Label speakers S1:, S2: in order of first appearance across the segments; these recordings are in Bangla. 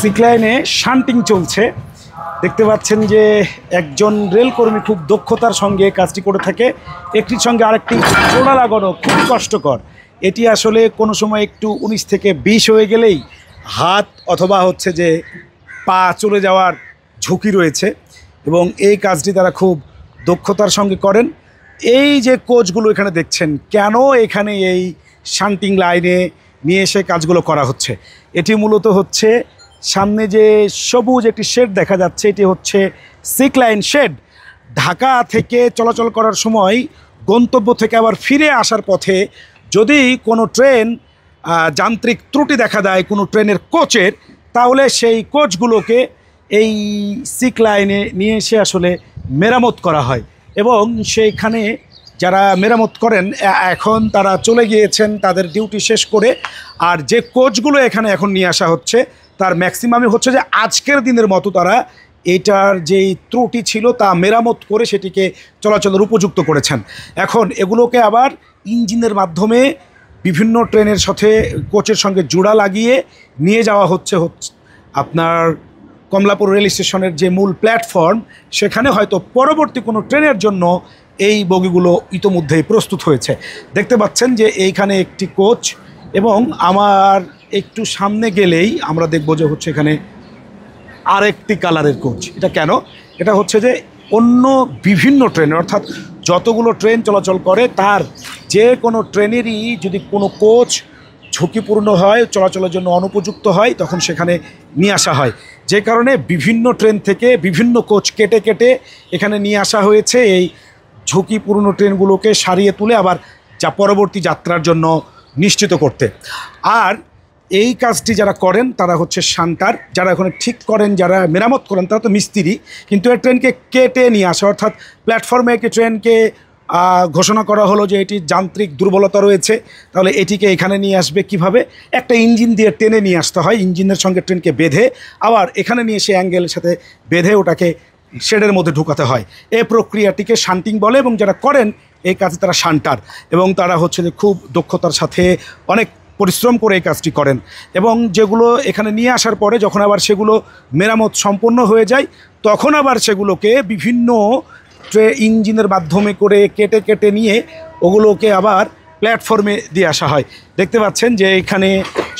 S1: সিকলাইনে শান্টিং চলছে। দেখতে পাচ্ছেন যে একজন রেলকর্মী খুব দক্ষতার সঙ্গে কাজটি করে থাকে। একটির সঙ্গে আরেকটি জোড়া লাগানো খুব কষ্টকর। এটি আসলে কোনো সময় একটু 19 থেকে 20 হয়ে গেলেই হাত অথবা হচ্ছে যে পা চলে যাওয়ার ঝুঁকি রয়েছে এবং এই কাজটি তারা খুব দক্ষতার সঙ্গে করেন। এই যে কোচগুলো এখানে দেখছেন, কেন এখানে এই শান্টিং লাইনে নিয়ে এসে কাজগুলো করা হচ্ছে, এটি মূলত হচ্ছে সামনে যে সবুজ একটি শেড দেখা যাচ্ছে, এটি হচ্ছে সিকলাইন শেড। ঢাকা থেকে চলাচল করার সময় গন্তব্য থেকে আবার ফিরে আসার পথে যদি কোনো ট্রেন যান্ত্রিক ত্রুটি দেখা দেয় কোনো ট্রেনের কোচের, তাহলে সেই কোচগুলোকে এই সিকলাইনে নিয়ে এসে আসলে মেরামত করা হয় এবং সেইখানে যারা মেরামত করেন এখন তারা চলে গিয়েছেন তাদের ডিউটি শেষ করে। আর যে কোচগুলো এখানে এখন নিয়ে আসা হচ্ছে তার ম্যাক্সিমামই হচ্ছে যে আজকের দিনের মতো তারা এটার যেই ত্রুটি ছিল তা মেরামত করে সেটিকে চলাচলের উপযুক্ত করেছেন। এখন এগুলোকে আবার ইঞ্জিনের মাধ্যমে বিভিন্ন ট্রেনের সাথে কোচের সঙ্গে জোড়া লাগিয়ে নিয়ে যাওয়া হচ্ছে আপনার কমলাপুর রেল স্টেশনের যে মূল প্ল্যাটফর্ম, সেখানে হয়তো পরবর্তী কোনো ট্রেনের জন্য এই বগিগুলো ইতোমধ্যেই প্রস্তুত হয়েছে। দেখতে পাচ্ছেন যে এইখানে একটি কোচ এবং আমার একটু সামনে গেলেই আমরা দেখব যে হচ্ছে এখানে আরেকটি কালারের কোচ। এটা কেন? এটা হচ্ছে যে অন্য বিভিন্ন ট্রেনের, অর্থাৎ যতগুলো ট্রেন চলাচল করে তার যে কোনো ট্রেনেরই যদি কোনো কোচ ঝুঁকিপূর্ণ হয়, চলাচলের জন্য অনুপযুক্ত হয়, তখন সেখানে নিয়ে আসা হয়। যে কারণে বিভিন্ন ট্রেন থেকে বিভিন্ন কোচ কেটে কেটে এখানে নিয়ে আসা হয়েছে এই ঝুঁকিপূর্ণ ট্রেনগুলোকে সারিয়ে তুলে আবার যা পরবর্তী যাত্রার জন্য নিশ্চিত করতে। আর এই কাজটি যারা করেন তারা হচ্ছে শান্টার, যারা এখানে ঠিক করেন, যারা মেরামত করেন তারা তো মিস্ত্রি, কিন্তু এই ট্রেনকে কেটে নিয়ে আসা, অর্থাৎ প্ল্যাটফর্মে একটি ট্রেনকে ঘোষণা করা হলো যে এটি যান্ত্রিক দুর্বলতা রয়েছে, তাহলে এটিকে এখানে নিয়ে আসবে কিভাবে? একটা ইঞ্জিন দিয়ে টেনে নিয়ে আসতে হয়, ইঞ্জিনের সঙ্গে ট্রেনকে বেঁধে আবার এখানে নিয়ে এসে অ্যাঙ্গেলের সাথে বেঁধে ওটাকে শেডের মধ্যে ঢুকাতে হয়। এই প্রক্রিয়াটিকে শান্টিং বলে এবং যারা করেন এই কাজে তারা শান্টার এবং তারা হচ্ছে যে খুব দক্ষতার সাথে অনেক পরিশ্রম করে এই কাজটি করেন। এবং যেগুলো এখানে নিয়ে আসার পরে যখন আবার সেগুলো মেরামত সম্পন্ন হয়ে যায়, তখন আবার সেগুলোকে বিভিন্ন ইঞ্জিনের মাধ্যমে করে কেটে কেটে নিয়ে ওগুলোকে আবার প্ল্যাটফর্মে দিয়ে আসা হয়। দেখতে পাচ্ছেন যে এখানে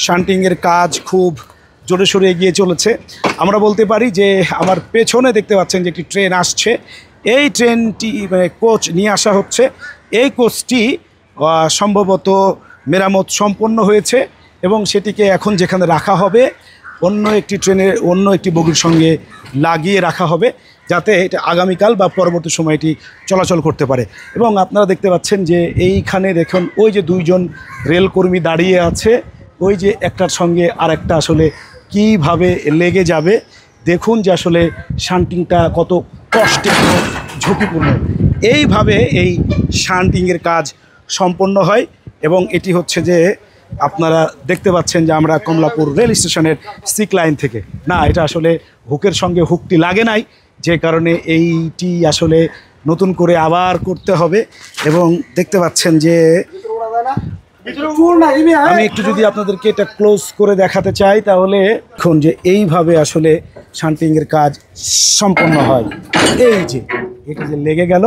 S1: শান্টিংয়ের কাজ খুব জোরে সোরে এগিয়ে চলেছে। আমরা বলতে পারি যে আমার পেছনে দেখতে পাচ্ছেন যে একটি ট্রেন আসছে, এই ট্রেনটি কোচ নিয়ে আসা হচ্ছে। এই কোচটি সম্ভবত মেরামত সম্পন্ন হয়েছে এবং সেটিকে এখন যেখানে রাখা হবে অন্য একটি ট্রেনের অন্য একটি বগির সঙ্গে লাগিয়ে রাখা হবে, যাতে এটা আগামীকাল বা পরবর্তী সময় এটি চলাচল করতে পারে। এবং আপনারা দেখতে পাচ্ছেন যে এইখানে দেখুন ওই যে দুইজন রেলকর্মী দাঁড়িয়ে আছে, ওই যে একটার সঙ্গে আরেকটা আসলে কিভাবে লেগে যাবে। দেখুন যে আসলে শান্টিংটা কত কষ্টের, ঝুঁকিপূর্ণ। এইভাবে এই শান্টিংয়ের কাজ সম্পন্ন হয় এবং এটি হচ্ছে যে আপনারা দেখতে পাচ্ছেন যে আমরা কমলাপুর রেল স্টেশনের সিকলাইন থেকে, না এটা আসলে হুকের সঙ্গে হুকটি লাগে নাই, যে কারণে এইটি আসলে নতুন করে আবার করতে হবে। এবং দেখতে পাচ্ছেন যে আমি একটু যদি আপনাদেরকে এটা ক্লোজ করে দেখাতে চাই, তাহলে এখন যে এইভাবে আসলে শান্টিংয়ের কাজ সম্পন্ন হয়। এই যে এটা যে লেগে গেল,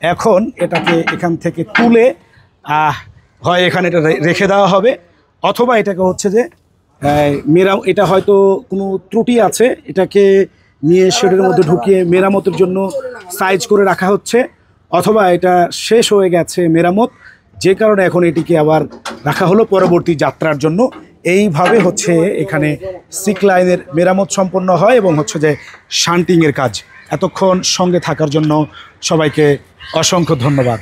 S1: এখন এটাকে এখান থেকে তুলে হয় এখানে এটা রেখে দেওয়া হবে, অথবা এটাকে হচ্ছে যে এটা হয়তো কোনো ত্রুটি আছে, এটাকে নিয়ে শেডের মধ্যে ঢুকিয়ে মেরামতের জন্য সাইজ করে রাখা হচ্ছে, অথবা এটা শেষ হয়ে গেছে মেরামত, যে কারণে এখন এটিকে আবার রাখা হলো পরবর্তী যাত্রার জন্য। এইভাবে হচ্ছে এখানে সিকলাইনের মেরামত সম্পন্ন হয় এবং হচ্ছে যে শান্টিংয়ের কাজ। এতক্ষণ সঙ্গে থাকার জন্য সবাইকে অসংখ্য ধন্যবাদ।